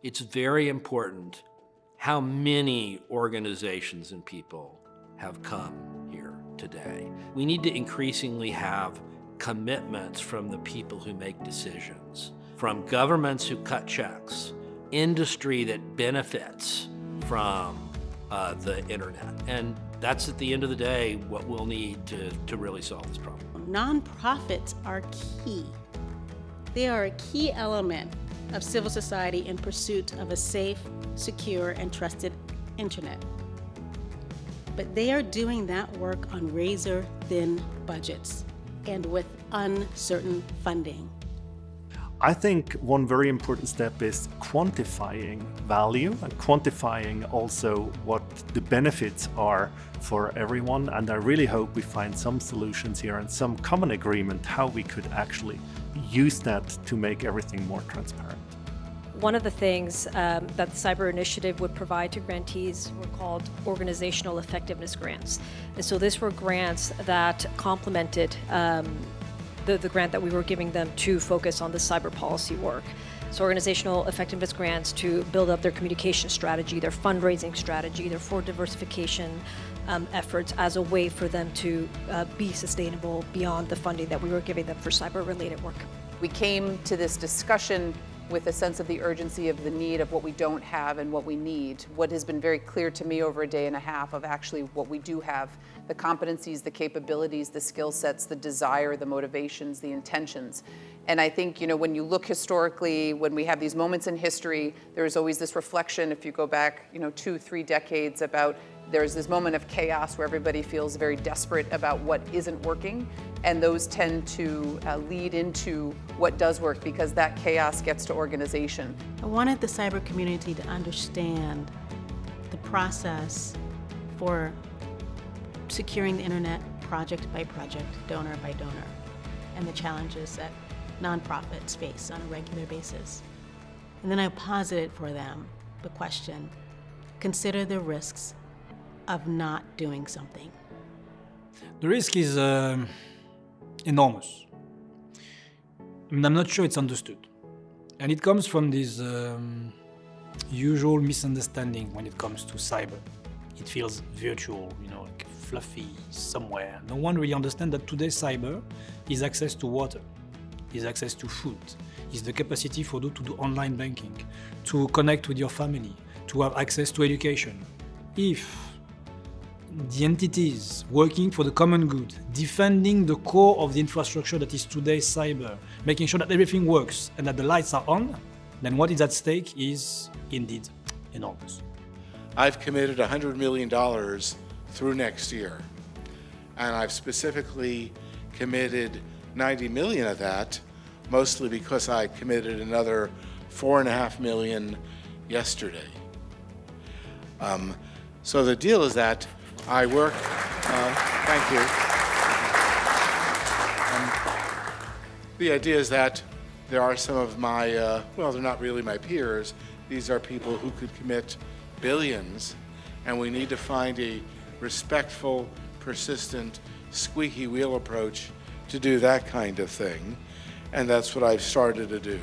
it's very important how many organizations and people have come here today. We need to increasingly have commitments from the people who make decisions, from governments who cut checks, industry that benefits from the internet. And that's, at the end of the day, what we'll need to really solve this problem. Nonprofits are key. They are a key element of civil society in pursuit of a safe, secure, and trusted internet. But they are doing that work on razor-thin budgets and with uncertain funding. I think one very important step is quantifying value and quantifying also what the benefits are for everyone. And I really hope we find some solutions here and some common agreement how we could actually use that to make everything more transparent. One of the things that the Cyber Initiative would provide to grantees were called organizational effectiveness grants. And so these were grants that complemented the grant that we were giving them to focus on the cyber policy work. So organizational effectiveness grants to build up their communication strategy, their fundraising strategy, their forward diversification efforts as a way for them to be sustainable beyond the funding that we were giving them for cyber-related work. We came to this discussion with a sense of the urgency of the need of what we don't have and what we need. What has been very clear to me over a day and a half of actually what we do have, the competencies, the capabilities, the skill sets, the desire, the motivations, the intentions. And I think, when you look historically, when we have these moments in history, there's always this reflection, if you go back, 2-3 decades, about there's this moment of chaos where everybody feels very desperate about what isn't working, and those tend to lead into what does work because that chaos gets to organization. I wanted the cyber community to understand the process for securing the internet project by project, donor by donor, and the challenges that nonprofits face on a regular basis. And then I posited for them the question, consider the risks of not doing something. The risk is enormous. I'm not sure it's understood. And it comes from this usual misunderstanding when it comes to cyber. It feels virtual, like fluffy somewhere. No one really understands that today cyber is access to water, is access to food, is the capacity for you to do online banking, to connect with your family, to have access to education. If the entities working for the common good, defending the core of the infrastructure that is today's cyber, making sure that everything works and that the lights are on, then what is at stake is indeed enormous. I've committed $100 million through next year, and I've specifically committed 90 million of that, mostly because I committed another $4.5 million yesterday. So the deal is that I work, thank you. The idea is that there are some of my, they're not really my peers. These are people who could commit billions, and we need to find a respectful, persistent, squeaky wheel approach to do that kind of thing. And that's what I've started to do.